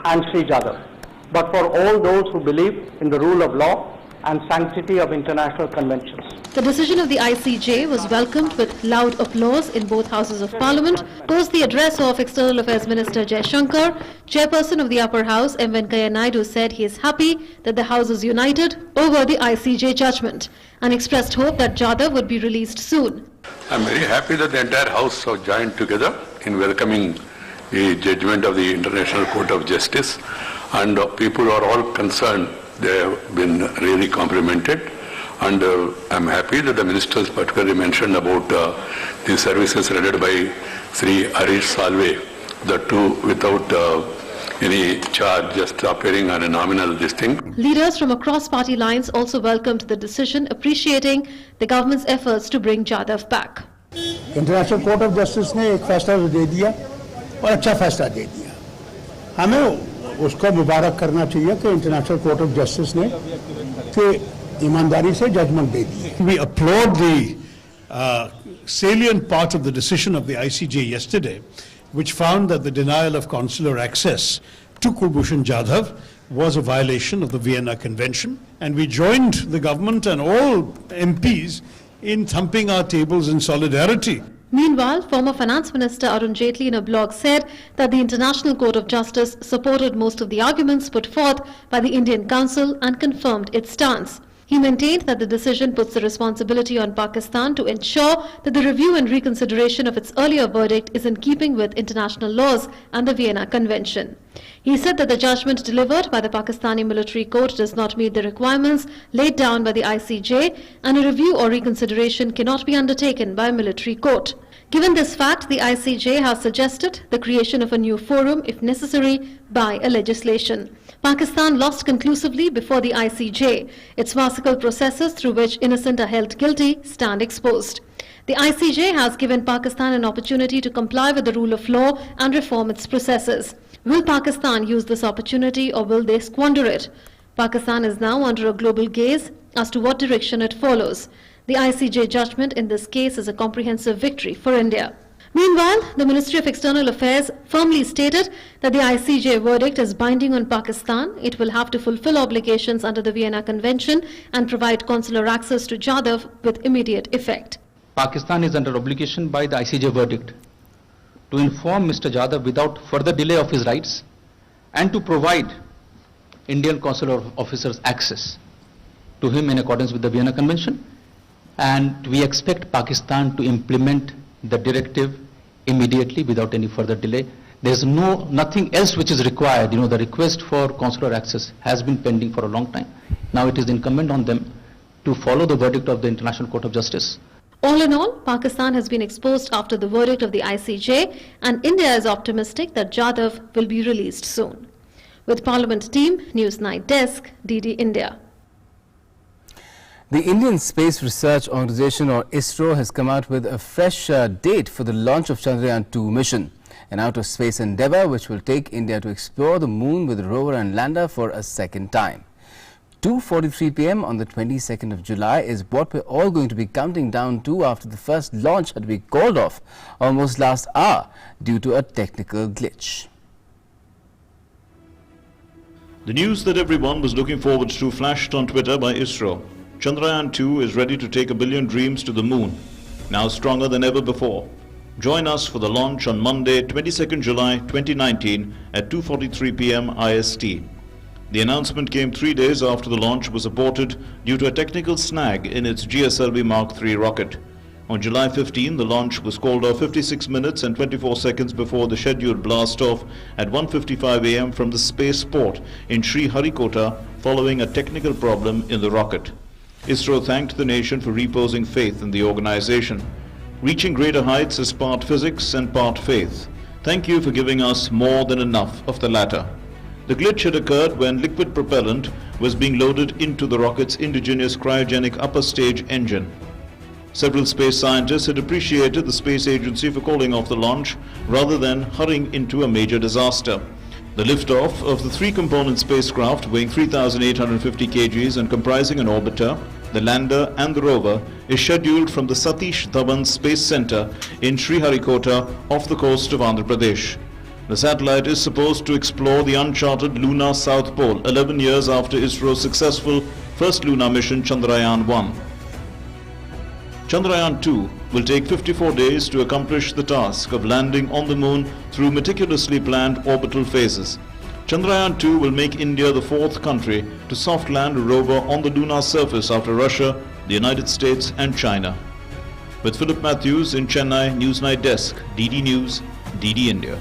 and Sri Jadhav, but for all those who believe in the rule of law and sanctity of international conventions. The decision of the ICJ was welcomed with loud applause in both Houses of Parliament. Post the address of External Affairs Minister Jaishankar, Chairperson of the Upper House M. Venkaiah Naidu said he is happy that the House is united over the ICJ judgment and expressed hope that Jadhav would be released soon. I am very happy that the entire House have joined together in welcoming the judgment of the International Court of Justice, and people are all concerned. They have been really complimented. And I'm happy that the ministers particularly mentioned about the services rendered by Sri Harish Salve, the two without any charge, just appearing on a nominal listing. Leaders from across party lines also welcomed the decision, appreciating the government's efforts to bring Jadhav back. International court of justice ने एक फैसला दे दिया और अच्छा फैसला दे दिया. हमें उसको मुबारक करना चाहिए कि इंटरनेशनल कोर्ट ऑफ जस्टिस ने ईमानदारी से जजमेंट दे दी. We applaud the salient part of the decision of the ICJ yesterday, which found that the denial of consular access to Kulbhushan Jadhav was a violation of the Vienna Convention, and we joined the government and all MPs in thumping our tables in solidarity. Meanwhile, former Finance Minister Arun Jaitley in a blog said that the International Court of Justice supported most of the arguments put forth by the Indian Council and confirmed its stance. He maintained that the decision puts the responsibility on Pakistan to ensure that the review and reconsideration of its earlier verdict is in keeping with international laws and the Vienna Convention. He said that the judgment delivered by the Pakistani military court does not meet the requirements laid down by the ICJ, and a review or reconsideration cannot be undertaken by a military court. Given this fact, the ICJ has suggested the creation of a new forum, if necessary, by a legislation. Pakistan lost conclusively before the ICJ. Its farcical processes through which innocent are held guilty stand exposed. The ICJ has given Pakistan an opportunity to comply with the rule of law and reform its processes. Will Pakistan use this opportunity or will they squander it? Pakistan is now under a global gaze as to what direction it follows. The ICJ judgment in this case is a comprehensive victory for India. Meanwhile, the Ministry of External Affairs firmly stated that the ICJ verdict is binding on Pakistan. It will have to fulfill obligations under the Vienna Convention and provide consular access to Jadhav with immediate effect. Pakistan is under obligation by the ICJ verdict to inform Mr. Jadhav without further delay of his rights and to provide Indian consular officers access to him in accordance with the Vienna Convention. And we expect Pakistan to implement the directive immediately without any further delay. There's nothing else which is required. The request for consular access has been pending for a long time. Now it is incumbent on them to follow the verdict of the International Court of Justice. All in all, Pakistan has been exposed after the verdict of the ICJ, and India is optimistic that Jadhav will be released soon. With Parliament Team, News Night Desk, DD India. The Indian Space Research Organisation, or ISRO, has come out with a fresh date for the launch of Chandrayaan-2 mission, an outer-space endeavour which will take India to explore the moon with rover and lander for a second time. 2:43 p.m. on the 22nd of July is what we're all going to be counting down to after the first launch had to be called off almost last hour due to a technical glitch. The news that everyone was looking forward to flashed on Twitter by ISRO. Chandrayaan-2 is ready to take a billion dreams to the moon, now stronger than ever before. Join us for the launch on Monday, 22nd July 2019 at 2:43 p.m. IST. The announcement came 3 days after the launch was aborted due to a technical snag in its GSLV Mark III rocket. On July 15, the launch was called off 56 minutes and 24 seconds before the scheduled blast-off at 1:55 a.m. from the spaceport in Sriharikota following a technical problem in the rocket. ISRO thanked the nation for reposing faith in the organization. Reaching greater heights is part physics and part faith. Thank you for giving us more than enough of the latter. The glitch had occurred when liquid propellant was being loaded into the rocket's indigenous cryogenic upper stage engine. Several space scientists had appreciated the space agency for calling off the launch rather than hurrying into a major disaster. The liftoff of the three-component spacecraft weighing 3,850 kgs and comprising an orbiter, the lander and the rover is scheduled from the Satish Dhawan Space Center in Sriharikota off the coast of Andhra Pradesh. The satellite is supposed to explore the uncharted lunar South Pole 11 years after ISRO's successful first lunar mission Chandrayaan-1. Chandrayaan-2 will take 54 days to accomplish the task of landing on the moon through meticulously planned orbital phases. Chandrayaan-2 will make India the fourth country to soft land a rover on the lunar surface after Russia, the United States and China. With Philip Matthews in Chennai, Newsnight Desk, DD News, DD India.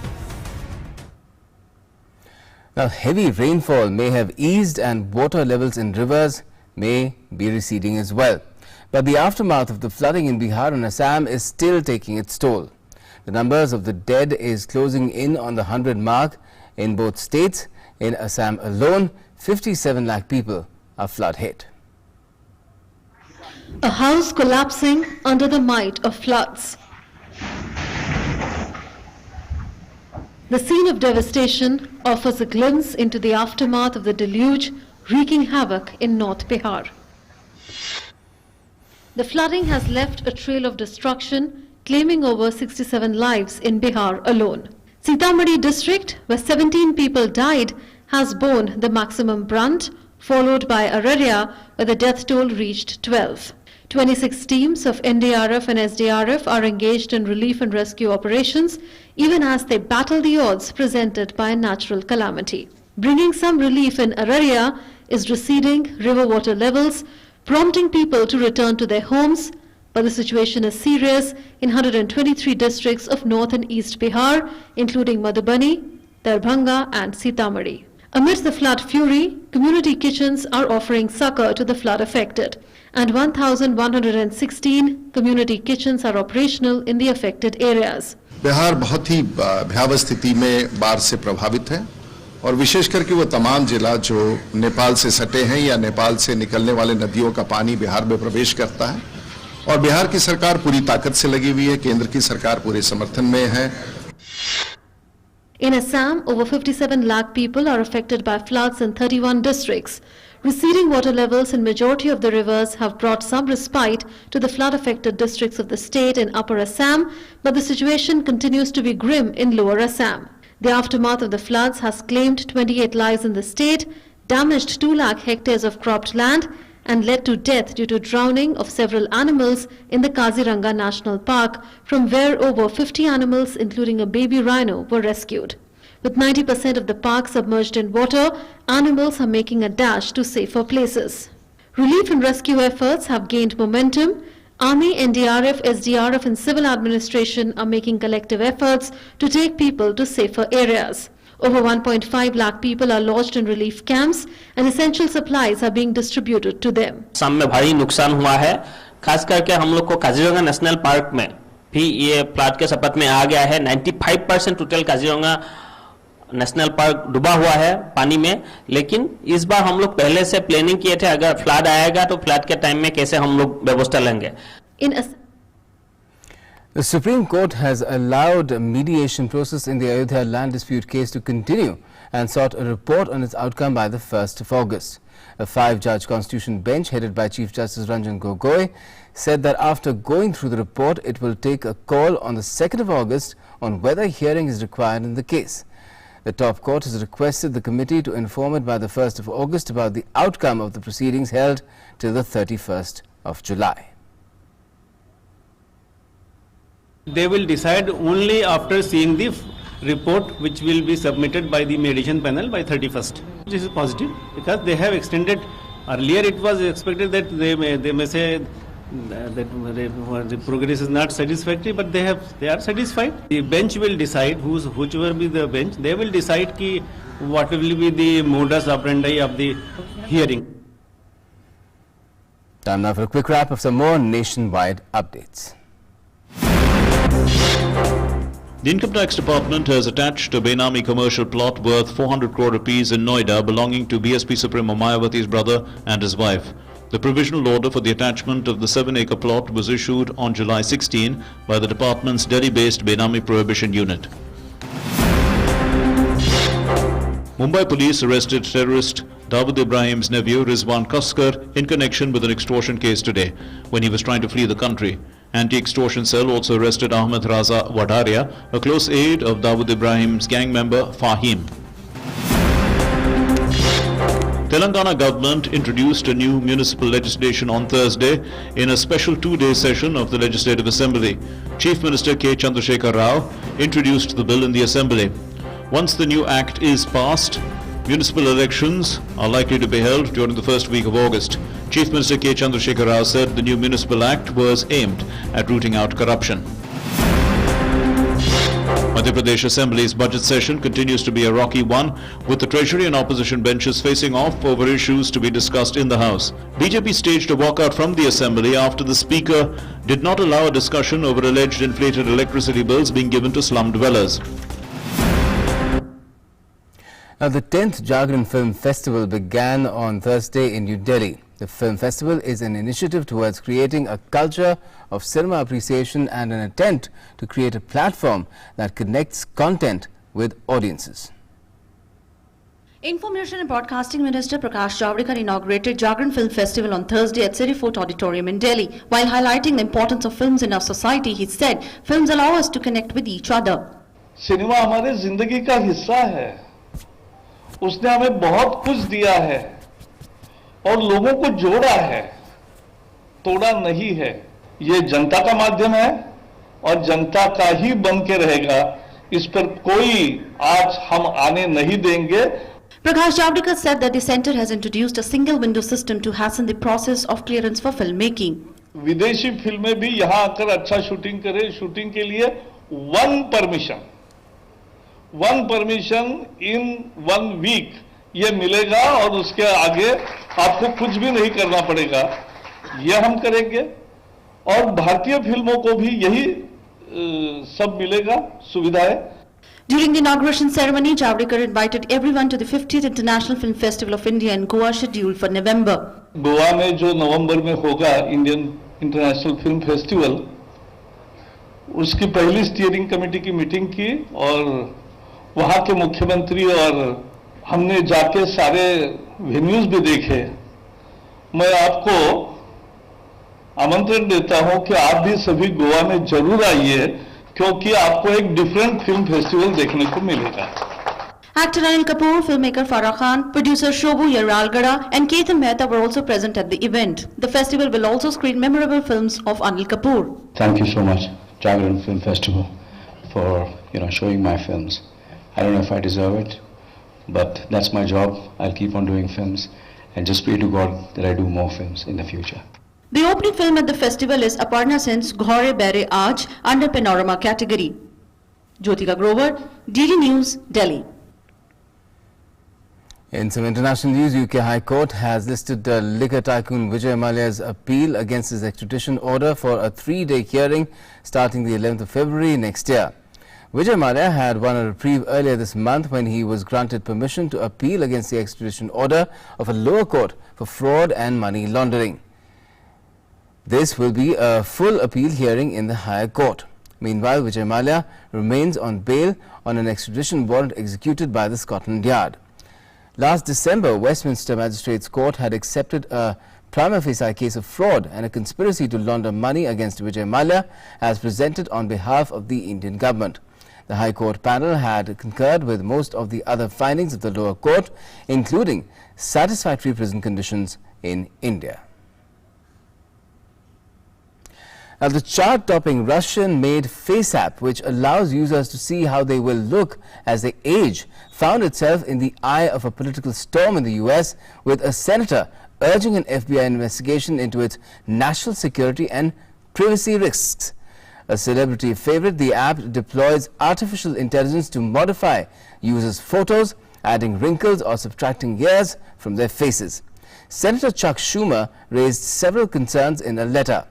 Now, heavy rainfall may have eased and water levels in rivers may be receding as well. But the aftermath of the flooding in Bihar and Assam is still taking its toll. The numbers of the dead is closing in on the 100 mark in both states. In Assam alone, 57 lakh people are flood hit. A house collapsing under the might of floods. The scene of devastation offers a glimpse into the aftermath of the deluge wreaking havoc in North Bihar. The flooding has left a trail of destruction, claiming over 67 lives in Bihar alone. Sitamarhi district, where 17 people died, has borne the maximum brunt, followed by Araria, where the death toll reached 12. 26 teams of NDRF and SDRF are engaged in relief and rescue operations, even as they battle the odds presented by a natural calamity. Bringing some relief in Araria is receding river water levels, prompting people to return to their homes, but the situation is serious in 123 districts of North and East Bihar, including Madhubani, Darbhanga and Sitamarhi. Amidst the flood fury, community kitchens are offering succor to the flood affected, and 1,116 community kitchens are operational in the affected areas. Bihar बहुत ही भयावह स्थिति में बाढ़ से प्रभावित है और विशेष करके वो तमाम जिला जो नेपाल से सटे हैं या नेपाल से निकलने वाले नदियों का पानी बिहार में प्रवेश करता है और बिहार की सरकार पूरी ताकत से लगी हुई है, केंद्र की सरकार पूरे समर्थन में है. In Assam, over 57 lakh people are affected by floods in 31 districts. Receding water levels in majority of the rivers have brought some respite to the flood-affected districts of the state in Upper Assam, but the situation continues to be grim in Lower Assam. The aftermath of the floods has claimed 28 lives in the state, damaged 2 lakh hectares of cropped land, and led to death due to drowning of several animals in the Kaziranga National Park, from where over 50 animals, including a baby rhino, were rescued. With 90% of the park submerged in water, animals are making a dash to safer places. Relief and rescue efforts have gained momentum Army, NDRF, SDRF and civil administration are making collective efforts to take people to safer areas. Over 1.5 lakh people are lodged in relief camps and essential supplies are being distributed to them. Assam में भारी नुकसान हुआ है, खास करके हम लोग को काजीरंगा नेशनल पार्क में भी ये फ्लड के शपथ में आ गया है। 95% टोटल काजीरंगा नेशनल पार्क डूबा हुआ है पानी में, लेकिन इस बार हम लोग पहले से प्लानिंग किए थे, अगर फ्लड आएगा तो फ्लड के टाइम में कैसे हम लोग व्यवस्था लेंगे। The Supreme Court has allowed a mediation process in the Ayodhya land dispute case to continue and sought a report on its outcome by the 1st of August. A 5-judge constitution bench headed by Chief Justice Ranjan Gogoi said that after going through the report, it will take a call on the 2nd of August on whether hearing is required in the case. The top court has requested the committee to inform it by the 1st of August about the outcome of the proceedings held till the 31st of July. They will decide only after seeing the report which will be submitted by the mediation panel by 31st. This is positive because they have extended. Earlier it was expected that they may say that the progress is not satisfactory, but they are satisfied. The bench will decide, whichever be the bench, they will decide what will be the modus operandi of the hearing. Time now for a quick wrap of some more nationwide updates. The Income Tax Department has attached a Benami commercial plot worth 400 crore rupees in Noida belonging to BSP Supremo Mayawati's brother and his wife. The provisional order for the attachment of the 7-acre plot was issued on July 16 by the department's Delhi-based Benami Prohibition Unit. Mumbai police arrested terrorist Dawood Ibrahim's nephew Rizwan Kaskar in connection with an extortion case today when he was trying to flee the country. Anti-extortion cell also arrested Ahmed Raza Wadaria, a close aide of Dawood Ibrahim's gang member Fahim. Telangana government introduced a new municipal legislation on Thursday in a special 2-day session of the Legislative Assembly. Chief Minister K. Chandrasekhar Rao introduced the bill in the Assembly. Once the new act is passed, municipal elections are likely to be held during the first week of August. Chief Minister K. Chandrasekhar Rao said the new municipal act was aimed at rooting out corruption. Madhya Pradesh Assembly's budget session continues to be a rocky one, with the Treasury and opposition benches facing off over issues to be discussed in the House. BJP staged a walkout from the Assembly after the Speaker did not allow a discussion over alleged inflated electricity bills being given to slum dwellers. Now, the 10th Jagran Film Festival began on Thursday in New Delhi. The film festival is an initiative towards creating a culture of cinema appreciation and an attempt to create a platform that connects content with audiences. Information and Broadcasting Minister Prakash Javadekar inaugurated Jagran Film Festival on Thursday at City Fort Auditorium in Delhi. While highlighting the importance of films in our society, he said, films allow us to connect with each other. Cinema हमारे जिंदगी का हिस्सा है, उसने हमें बहुत कुछ दिया है और लोगों को जोड़ा है, तोड़ा नहीं है। ये जनता का माध्यम है और जनता का ही बन के रहेगा, इस पर कोई आज हम आने नहीं देंगे। Prakash Javadekar said that the centre has introduced a single window system to hasten the process of clearance for filmmaking. विदेशी फिल्में भी यहाँ आकर अच्छा शूटिंग करें, शूटिंग के लिए one permission in 1 week ये मिलेगा और उसके आगे आपको कुछ भी नहीं करना पड़ेगा, ये हम करेंगे। और भारतीय फिल्मों को भी यही सब मिलेगा, सुविधाएं। During the inauguration ceremony, Javadekar invited everyone to the 50th International Film Festival of India in Goa scheduled for November. Goa में जो नवंबर में होगा इंडियन इंटरनेशनल फिल्म फेस्टिवल, उसकी पहली स्टीयरिंग कमेटी की मीटिंग की और वहां के मुख्यमंत्री और हमने जाके सारे वेन्यूज भी देखे। मैं आपको आमंत्रण देता हूं कि आप भी सभी गोवा में जरूर आइए, क्योंकि आपको एक डिफरेंट फिल्म फेस्टिवल देखने को मिलेगा। Actor Anil Kapoor, filmmaker Farah Khan, producer Shobhu Yaralgada and Ketan Mehta were also present at the event. The festival will also screen memorable films of Anil Kapoor. Thank you so much, Jagran Film Festival, for showing my films. I don't know if I deserve it, but that's my job. I'll keep on doing films and just pray to God that I do more films in the future. The opening film at the festival is Aparna Sen's Ghore Bere Aaj under Panorama category. Jyotika Grover, DD News, Delhi. In some international news, UK High Court has listed liquor tycoon Vijay Mallya's appeal against his extradition order for a 3-day hearing starting the 11th of February next year. Vijay Mallya had won a reprieve earlier this month when he was granted permission to appeal against the extradition order of a lower court for fraud and money laundering. This will be a full appeal hearing in the higher court. Meanwhile, Vijay Mallya remains on bail on an extradition warrant executed by the Scotland Yard. Last December, Westminster Magistrates Court had accepted a prima facie case of fraud and a conspiracy to launder money against Vijay Mallya as presented on behalf of the Indian government. The High Court panel had concurred with most of the other findings of the lower court, including satisfactory prison conditions in India. Now, the chart-topping Russian-made Face app, which allows users to see how they will look as they age, found itself in the eye of a political storm in the US, with a senator urging an FBI investigation into its national security and privacy risks. A celebrity favorite, the app deploys artificial intelligence to modify users' photos, adding wrinkles or subtracting hairs from their faces. Senator Chuck Schumer raised several concerns in a letter.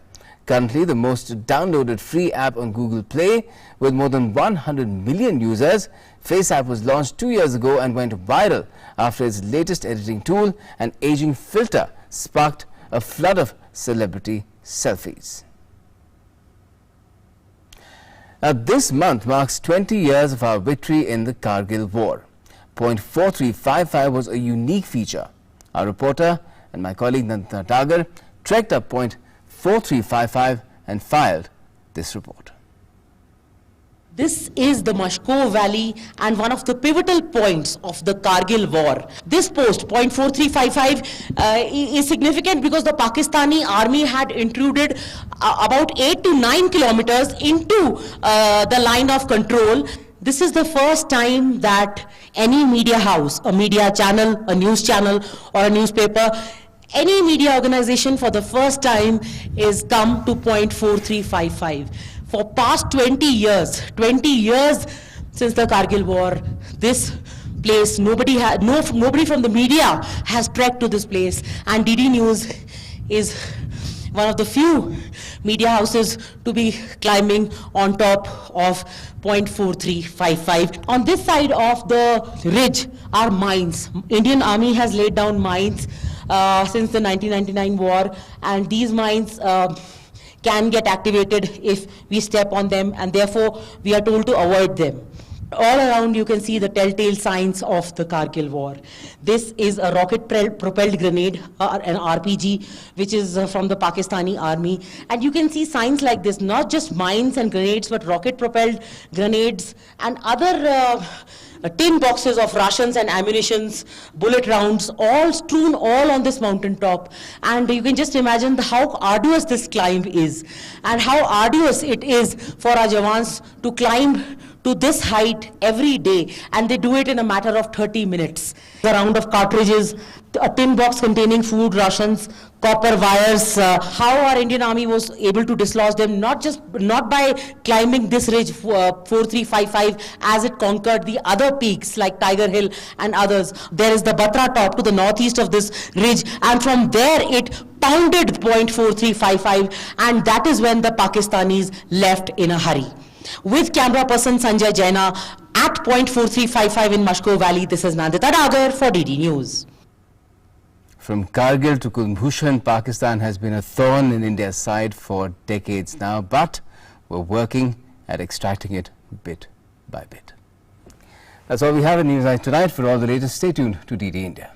Currently, the most downloaded free app on Google Play, with more than 100 million users, Face app was launched 2 years ago and went viral after its latest editing tool and aging filter sparked a flood of celebrity selfies. Now, this month marks 20 years of our victory in the Kargil War. Point 4355 was a unique feature. Our reporter and my colleague Nandita Dagar trekked up Point 4355 and filed this report. This is the Mashko Valley and one of the pivotal points of the Kargil war. This post, point 4355, is significant because the Pakistani army had intruded about 8 to 9 kilometers into the line of control. This is the first time that any media house, a media channel, a news channel or a newspaper, any media organization for the first time is come to point 4355. For past 20 years since the Kargil war, this place, nobody from the media has trekked to this place, and DD News is one of the few media houses to be climbing on top of point 4355. On this side of the ridge are mines. Indian Army has laid down mines since the 1999 war, and these mines can get activated if we step on them, and therefore we are told to avoid them. All around you can see the telltale signs of the Kargil war. This is a rocket-propelled grenade, an RPG, which is from the Pakistani army. And you can see signs like this, not just mines and grenades, but rocket-propelled grenades and other tin boxes of rations and ammunitions, bullet rounds, all strewn all on this mountaintop. And you can just imagine how arduous this climb is, and how arduous it is for our Jawans to climb to this height every day, and they do it in a matter of 30 minutes. A round of cartridges, a tin box containing food rations, copper wires. How our Indian Army was able to dislodge them, not by climbing this ridge 4355 as it conquered the other peaks like Tiger Hill and others. There is the Batra top to the northeast of this ridge, and from there it pounded point 4355, and that is when the Pakistanis left in a hurry. With camera person Sanjay Jaina at point 4355 in Mashko Valley, this is Nandita Dagar for DD News. From Kargil to Kulbhushan, Pakistan has been a thorn in India's side for decades now, but we're working at extracting it bit by bit. That's all we have in News Night tonight. For all the latest, stay tuned to DD India.